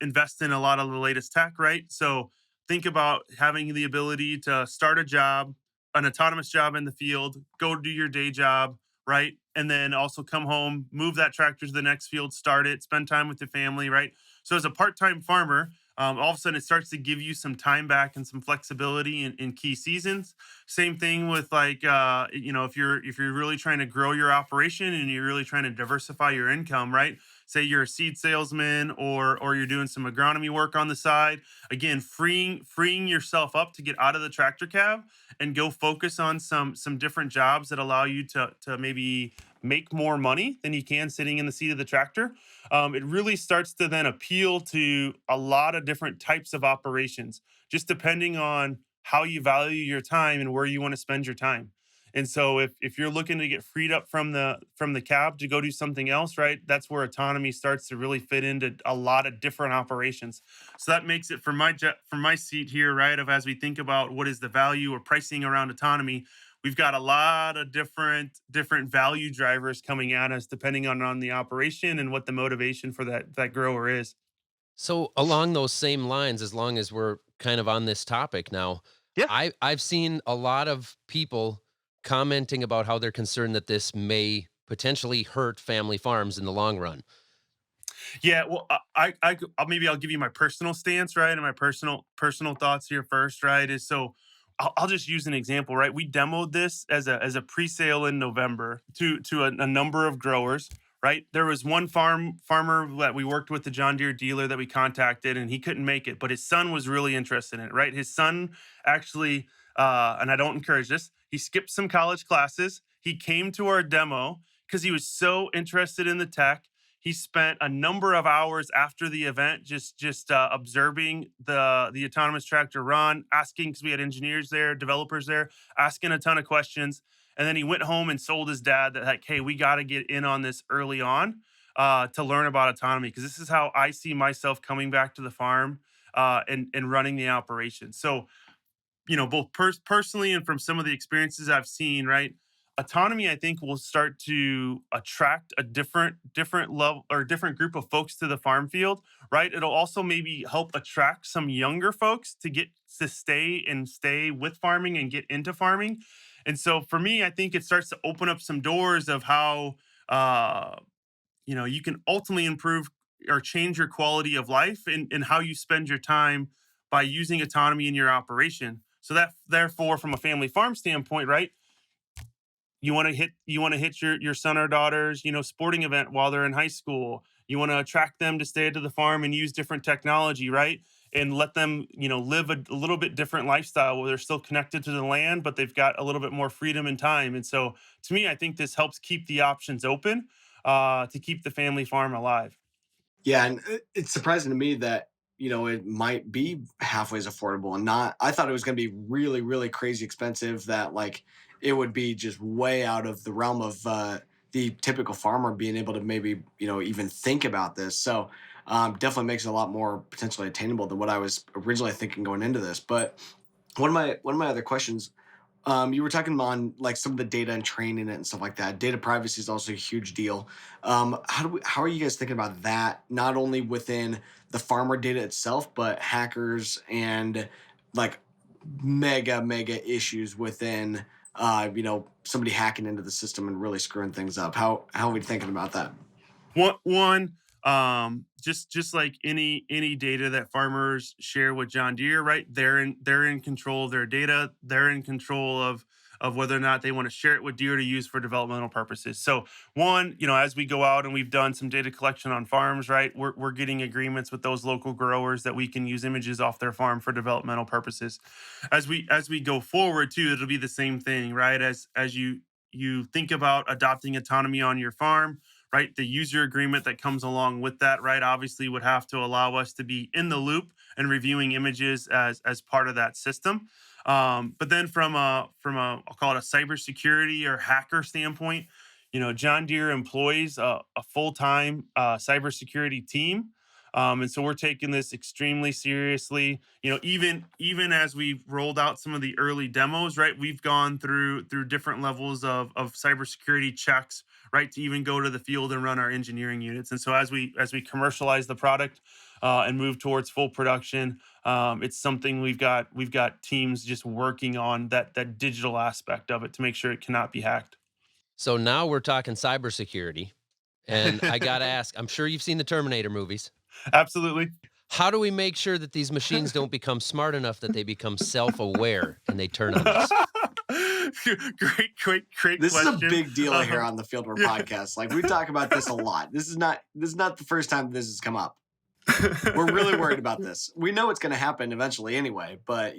invest in a lot of the latest tech, right? So think about having the ability to start a job, an autonomous job in the field, go do your day job, right, and then also come home, move that tractor to the next field, start it, spend time with the family, right? So as a part-time farmer, all of a sudden it starts to give you some time back and some flexibility in key seasons. Same thing with like if you're really trying to grow your operation and you're really trying to diversify your income, right? Say you're a seed salesman or you're doing some agronomy work on the side. Again, freeing yourself up to get out of the tractor cab and go focus on some different jobs that allow you to maybe make more money than you can sitting in the seat of the tractor. It really starts to then appeal to a lot of different types of operations, just depending on how you value your time and where you want to spend your time. And so if you're looking to get freed up from the cab to go do something else, right? That's where autonomy starts to really fit into a lot of different operations. So that makes it for my seat here, right? Of as we think about what is the value or pricing around autonomy, we've got a lot of different value drivers coming at us depending on the operation and what the motivation for that grower is. So along those same lines, as long as we're kind of on this topic now, Yeah. I've seen a lot of people commenting about how they're concerned that this may potentially hurt family farms in the long run. Yeah, well, maybe I'll give you my personal stance, right, and my personal thoughts here first, right? Is so I'll just use an example, right? We demoed this as a pre-sale in November to a number of growers, right? There was one farmer that we worked with, the John Deere dealer that we contacted, and he couldn't make it, but his son was really interested in it, right? His son actually, and I don't encourage this, he skipped some college classes. He came to our demo because he was so interested in the tech. He spent a number of hours after the event just observing the autonomous tractor run, asking because we had engineers there, developers there, asking a ton of questions. And then he went home and sold his dad that like, hey, we got to get in on this early on to learn about autonomy because this is how I see myself coming back to the farm and running the operation. So both personally and from some of the experiences I've seen, right? Autonomy, I think, will start to attract a different level or different group of folks to the farm field, right? It'll also maybe help attract some younger folks to get to stay with farming and get into farming. And so for me, I think it starts to open up some doors of how uh you can ultimately improve or change your quality of life and how you spend your time by using autonomy in your operation. So that therefore, from a family farm standpoint, right? You want to hit your son or daughter's sporting event while they're in high school. You want to attract them to stay to the farm and use different technology, right? And let them live a little bit different lifestyle where they're still connected to the land, but they've got a little bit more freedom and time. And so to me, I think this helps keep the options open to keep the family farm alive. Yeah, and it's surprising to me that it might be halfway as affordable and not. I thought it was going to be really, really crazy expensive. That like it would be just way out of the realm of the typical farmer being able to maybe even think about this. So definitely makes it a lot more potentially attainable than what I was originally thinking going into this. But one of my other questions, you were talking on like some of the data and training it and stuff like that. Data privacy is also a huge deal. How are you guys thinking about that? Not only within the farmer data itself, but hackers and like mega issues within somebody hacking into the system and really screwing things up. How are we thinking about that? Just like any data that farmers share with John Deere, right? They're in control of their data. They're in control of whether or not they want to share it with Deere to use for developmental purposes. So one, as we go out and we've done some data collection on farms, right, we're getting agreements with those local growers that we can use images off their farm for developmental purposes. As we go forward too, it'll be the same thing, right? As you think about adopting autonomy on your farm, right? The user agreement that comes along with that, right, obviously would have to allow us to be in the loop and reviewing images as part of that system. But then from a I'll call it a cybersecurity or hacker standpoint, John Deere employs a full time cybersecurity team. And so we're taking this extremely seriously. Even as we've rolled out some of the early demos, right? We've gone through different levels of cybersecurity checks, right, to even go to the field and run our engineering units. And so as we commercialize the product and move towards full production, it's something we've got teams just working on that digital aspect of it to make sure it cannot be hacked. So now we're talking cybersecurity, and I gotta ask, I'm sure you've seen the Terminator movies. Absolutely. How do we make sure that these machines don't become smart enough that they become self-aware and they turn on us? Great This is a question. big deal here Uh, on the Fieldwork yeah. podcast. Like we talk about this a lot. This is not the first time this has come up. We're really worried about this. We know it's going to happen eventually anyway, but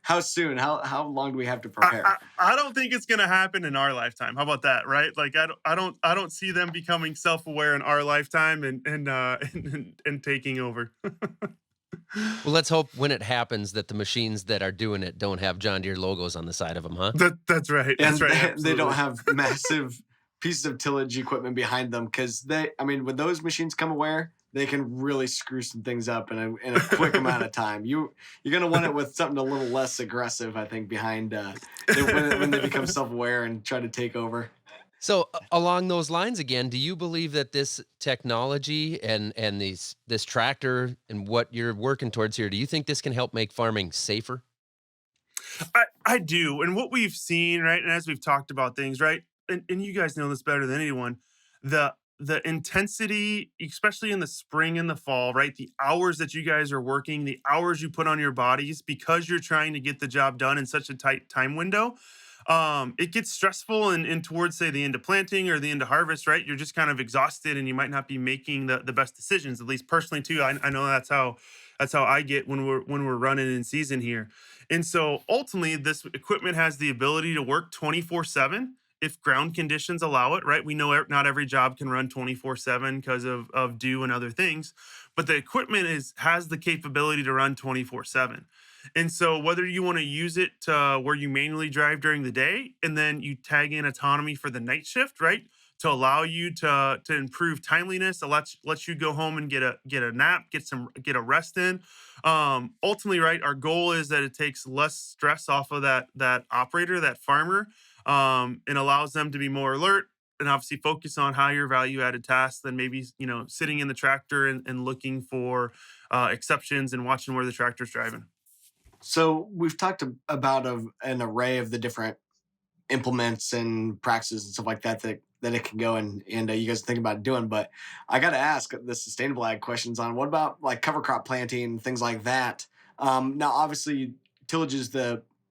how soon? How long do we have to I, prepare? I, I don't think it's gonna happen in our lifetime. How about that, right? Like I don't see them becoming self-aware in our lifetime and and taking over. Well, let's hope when it happens that the machines that are doing it don't have John Deere logos on the side of them, huh? That's right. That's And right. they don't Absolutely. have massive pieces of tillage equipment behind them because I mean, when those machines come aware, they can really screw some things up in a quick amount of time. You're gonna want it with something a little less aggressive, I think, behind when they become self aware and try to take over. So along those lines again, do you believe that this technology and this tractor and what you're working towards here, do you think this can help make farming safer? I do. And what we've seen, right, and as we've talked about things, right, and you guys know this better than anyone, the intensity, especially in the spring and the fall, right? The hours that you guys are working, the hours you put on your bodies because you're trying to get the job done in such a tight time window. It gets stressful and towards say the end of planting or the end of harvest, right? You're just kind of exhausted and you might not be making the best decisions. At least personally, too. I know that's how I get when we're running in season here. And so ultimately, this equipment has the ability to work 24/7 if ground conditions allow it, right? We know not every job can run 24/7 because of dew and other things, but the equipment has the capability to run 24/7. And so whether you want to use it where you manually drive during the day and then you tag in autonomy for the night shift, right? To allow you to improve timeliness, to let you go home and get a nap, get a rest in. Ultimately, right, our goal is that it takes less stress off of that operator, that farmer, and allows them to be more alert and obviously focus on higher value added tasks than maybe sitting in the tractor and looking for exceptions and watching where the tractor's driving. So we've talked about an array of the different implements and practices and stuff like that it can go and you guys think about doing. But I got to ask the sustainable ag questions on what about like cover crop planting things like that. Now, obviously, tillage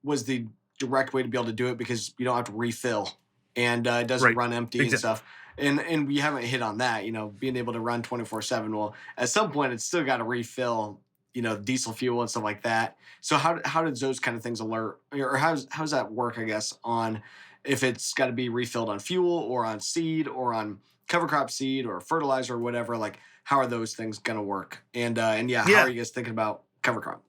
was the direct way to be able to do it because you don't have to refill and it doesn't Right. run empty and Exactly. stuff. And we haven't hit on that. Being able to run 24/7. Well, at some point, it's still got to refill. Diesel fuel and stuff like that. So how does those kind of things alert or how's that work? I guess on if it's got to be refilled on fuel or on seed or on cover crop seed or fertilizer or whatever. Like how are those things gonna work? And yeah, how are Yeah. you guys thinking about cover crop?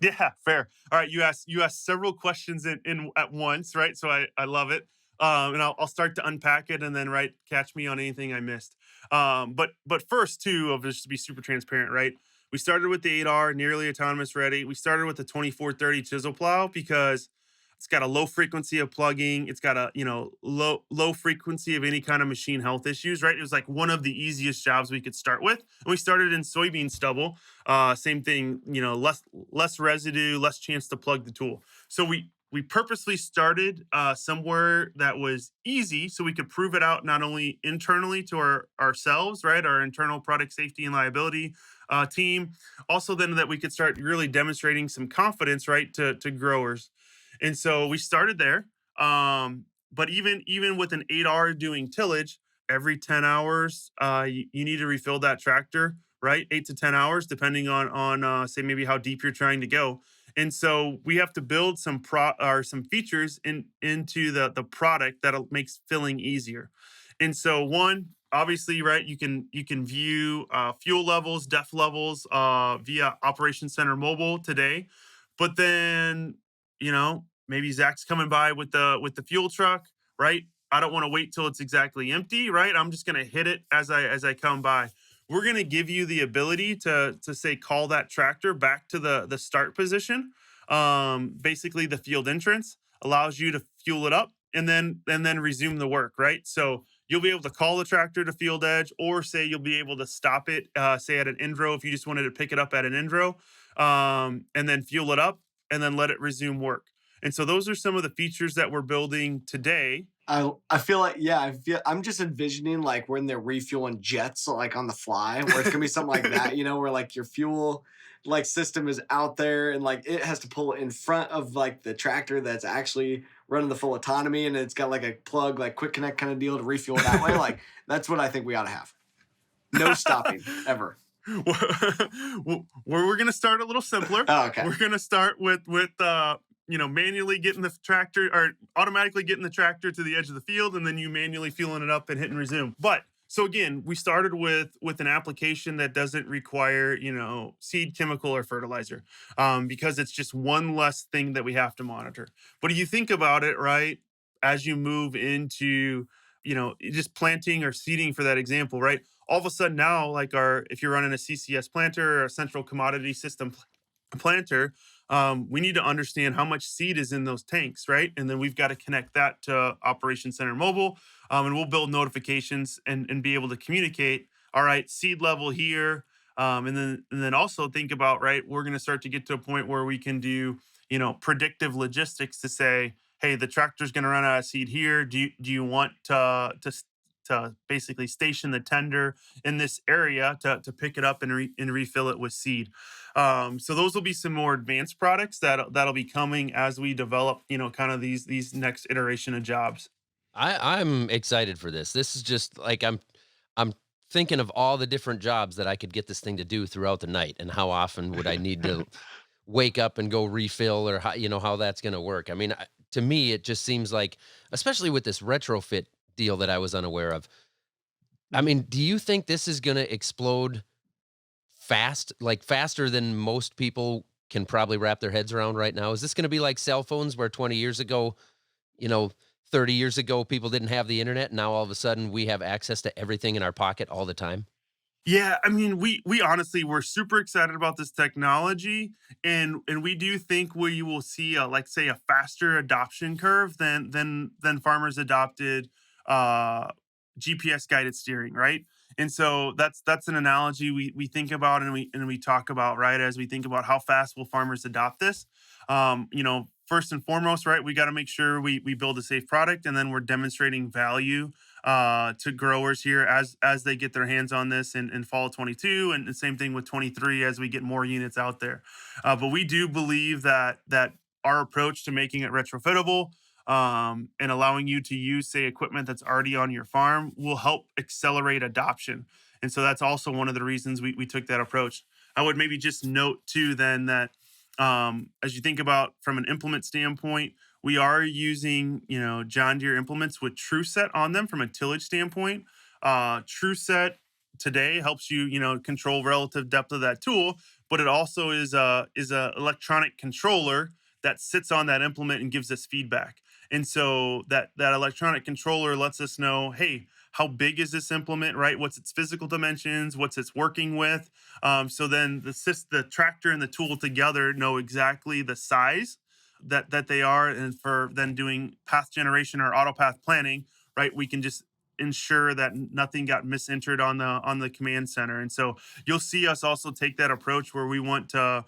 Yeah, fair. All right, you asked several questions in at once, right? So I love it. And I'll start to unpack it, and then right, catch me on anything I missed. But first, too, of just to be super transparent, right? We started with the 8R, nearly autonomous ready. We started with the 2430 chisel plow because it's got a low frequency of plugging. It's got a low frequency of any kind of machine health issues, right? It was like one of the easiest jobs we could start with. And we started in soybean stubble, same thing, less residue, less chance to plug the tool. So we purposely started somewhere that was easy, so we could prove it out not only internally to ourselves, right, our internal product safety and liability team, also then that we could start really demonstrating some confidence, right, to growers. And so we started there. But even with an 8R doing tillage, every 10 hours, you need to refill that tractor, right? 8 to 10 hours, depending on say maybe how deep you're trying to go. And so we have to build some features into the product that'll makes filling easier. And so one, obviously, right, you can view fuel levels, depth levels via Operation Center Mobile today. But then, maybe Zach's coming by with the fuel truck, right? I don't want to wait till it's exactly empty, right? I'm just gonna hit it as I come by. We're gonna give you the ability to say call that tractor back to the start position. Basically the field entrance allows you to fuel it up and then resume the work, right? So you'll be able to call the tractor to field edge, or say you'll be able to stop it, say at an end row if you just wanted to pick it up at an end row, and then fuel it up and then let it resume work. And so those are some of the features that we're building today. I feel like, yeah, I'm just envisioning like when they're refueling jets like on the fly, where it's gonna be something like that, where like your fuel like system is out there and like it has to pull in front of like the tractor that's actually running the full autonomy, and it's got like a plug like quick connect kind of deal to refuel that way. Like that's what I think we ought to have. No stopping ever. We're going to start a little simpler. Oh, okay. We're going to start with manually getting the tractor, or automatically getting the tractor to the edge of the field, and then you manually fueling it up and hitting resume. But so again, we started with an application that doesn't require seed chemical or fertilizer, because it's just one less thing that we have to monitor. But if you think about it, right, as you move into just planting or seeding, for that example, right, all of a sudden now, like if you're running a CCS planter or a central commodity system planter, we need to understand how much seed is in those tanks, right? And then we've got to connect that to Operation Center Mobile, and we'll build notifications and be able to communicate. All right, seed level here, and then also think about, right, we're going to start to get to a point where we can do predictive logistics to say, hey, the tractor's going to run out of seed here. Do you want to basically station the tender in this area to pick it up and refill it with seed? So those will be some more advanced products that'll be coming as we develop, kind of these next iteration of jobs. I'm excited for this. This is just like I'm thinking of all the different jobs that I could get this thing to do throughout the night, and how often would I need to wake up and go refill, or how that's going to work. I mean, to me it just seems like, especially with this retrofit deal that I was unaware of. I Mhm. mean, do you think this is going to explode fast, like faster than most people can probably wrap their heads around right now? Is this going to be like cell phones, where 20 years ago, you know, 30 years ago, people didn't have the internet. And now all of a sudden we have access to everything in our pocket all the time? Yeah, I mean, we honestly we're super excited about this technology, and we do think we will see a, like, say, a faster adoption curve than farmers adopted uh GPS guided steering, right? And so that's an analogy we think about, and we talk about, right, as we think about how fast will farmers adopt this. First and foremost, right, we got to make sure we build a safe product, and then we're demonstrating value to growers here as they get their hands on this in fall 22, and the same thing with 23 as we get more units out there. But we do believe that our approach to making it retrofittable, and allowing you to use, say, equipment that's already on your farm, will help accelerate adoption. And so that's also one of the reasons we took that approach. I would maybe just note too then that, as you think about from an implement standpoint, we are using, John Deere implements with TrueSet on them from a tillage standpoint. TrueSet today helps you, control relative depth of that tool, but it also is a electronic controller that sits on that implement and gives us feedback. And so that electronic controller lets us know, hey, how big is this implement, right? What's its physical dimensions? What's it's working with? So then the tractor and the tool together know exactly the size that they are, and for then doing path generation or auto path planning, right, we can just ensure that nothing got misentered on the command center. And so you'll see us also take that approach where we want to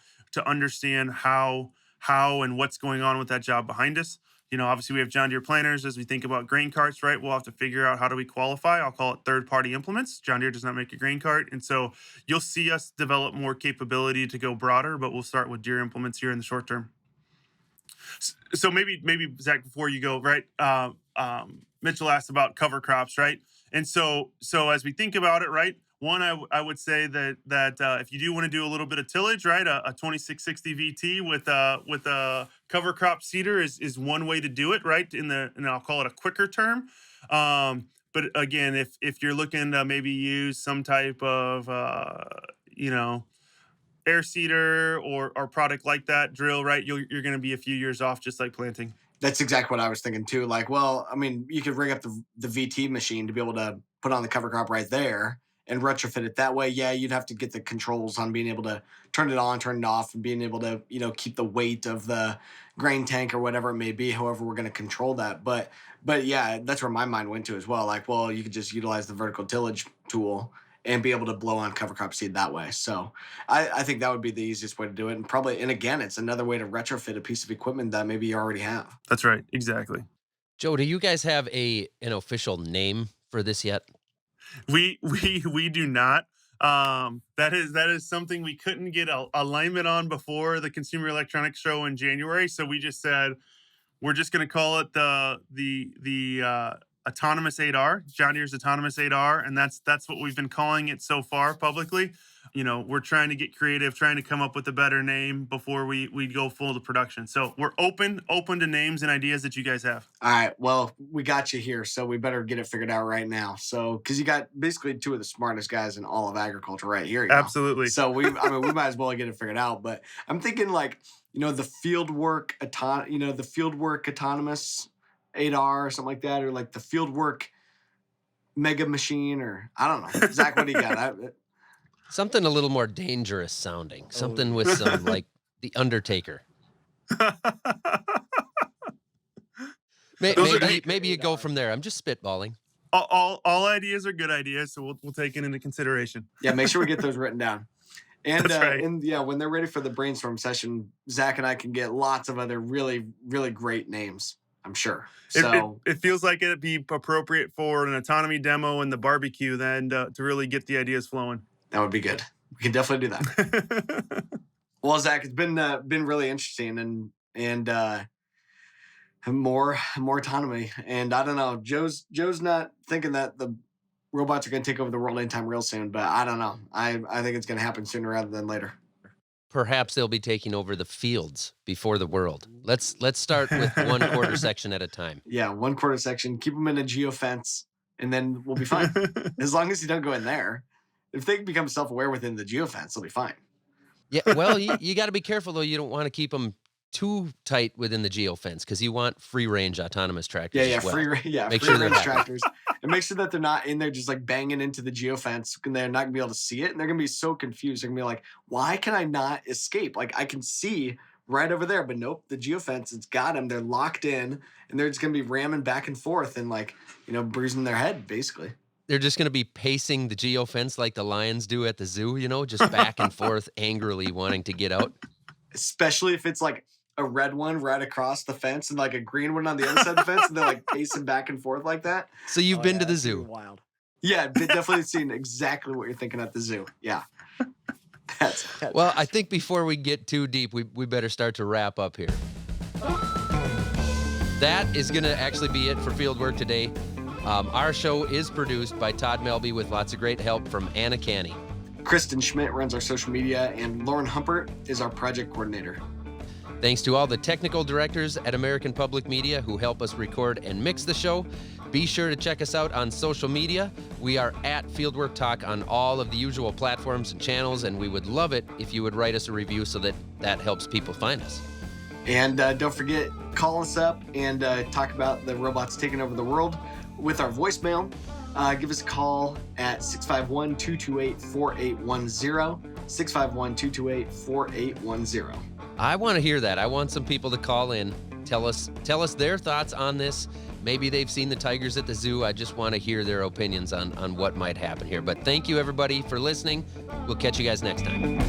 understand how and what's going on with that job behind us. Obviously we have John Deere planners. As we think about grain carts, right, we'll have to figure out how do we qualify. I'll call it third party implements. John Deere does not make a grain cart. And so you'll see us develop more capability to go broader, but we'll start with Deere implements here in the short term. So maybe Zach, before you go, right? Mitchell asked about cover crops, right? And so as we think about it, right? One, I would say that if you do want to do a little bit of tillage, right, a 2660 VT with a cover crop seeder is one way to do it, right? And I'll call it a quicker term. But again, if you're looking to maybe use some type of air seeder or product like that, drill, right, you're going to be a few years off, just like planting. That's exactly what I was thinking too. Like, well, I mean, you could rig up the VT machine to be able to put on the cover crop right there and retrofit it that way. Yeah, you'd have to get the controls on being able to turn it on, turn it off, and being able to, keep the weight of the grain tank or whatever it may be, however we're going to control that. But yeah, that's where my mind went to as well. Like, well, you could just utilize the vertical tillage tool and be able to blow on cover crop seed that way. So I think that would be the easiest way to do it. And again, it's another way to retrofit a piece of equipment that maybe you already have. That's right. Exactly. Joe, do you guys have an official name for this yet? We do not. That is something we couldn't get alignment on before the Consumer Electronics Show in January. So we just said, we're just going to call it the Autonomous 8R, John Deere's Autonomous 8R, and that's what we've been calling it so far publicly. We're trying to get creative, trying to come up with a better name before we go full to production. So we're open to names and ideas that you guys have. All right, well, we got you here, so we better get it figured out right now. So, because you got basically two of the smartest guys in all of agriculture right here. Absolutely. So we might as well get it figured out. But I'm thinking like, the fieldwork autonomous 8R or something like that, or like the fieldwork mega machine, or I don't know. Zach, what do you got? Something a little more dangerous sounding. Something with some like the Undertaker. Maybe you go from there. I'm just spitballing. All ideas are good ideas, so we'll take it into consideration. Yeah, make sure we get those written down. And That's right. And yeah, when they're ready for the brainstorm session, Zach and I can get lots of other really, really great names, I'm sure. So it feels like it'd be appropriate for an autonomy demo and the barbecue then to really get the ideas flowing. That would be good. We can definitely do that. Well, Zach, it's been really interesting and more autonomy. And I don't know, Joe's not thinking that the robots are going to take over the world anytime real soon, but I don't know. I think it's going to happen sooner rather than later. Perhaps they'll be taking over the fields before the world. Let's start with 1 quarter section at a time. Yeah, 1 quarter section. Keep them in a geofence, and then we'll be fine. As long as you don't go in there. If they become self-aware within the geofence, they'll be fine. Yeah, well, you got to be careful, though. You don't want to keep them too tight within the geofence because you want free-range autonomous tractors as well. Free-range tractors. And make sure that they're not in there just like banging into the geofence and they're not going to be able to see it. And they're going to be so confused. They're going to be like, why can I not escape? Like, I can see right over there, but nope, the geofence, it's got them. They're locked in and they're just going to be ramming back and forth and like, bruising their head, basically. They're just going to be pacing the geofence like the lions do at the zoo, just back and forth angrily wanting to get out. Especially if it's like a red one right across the fence and like a green one on the other side of the fence and they're like pacing back and forth like that. So you've been to the zoo. Wild. Yeah, definitely seen exactly what you're thinking at the zoo. Yeah. Well, I think before we get too deep, we better start to wrap up here. That is going to actually be it for Fieldwork today. Our show is produced by Todd Melby with lots of great help from Anna Canny. Kristen Schmidt runs our social media, and Lauren Humpert is our project coordinator. Thanks to all the technical directors at American Public Media who help us record and mix the show. Be sure to check us out on social media. We are at Fieldwork Talk on all of the usual platforms and channels, and we would love it if you would write us a review so that helps people find us. And don't forget, call us up and talk about the robots taking over the world with our voicemail. Give us a call at 651-228-4810, 651-228-4810. I want to hear that. I want some people to call in, tell us their thoughts on this. Maybe they've seen the tigers at the zoo. I just want to hear their opinions on what might happen here. But thank you, everybody, for listening. We'll catch you guys next time.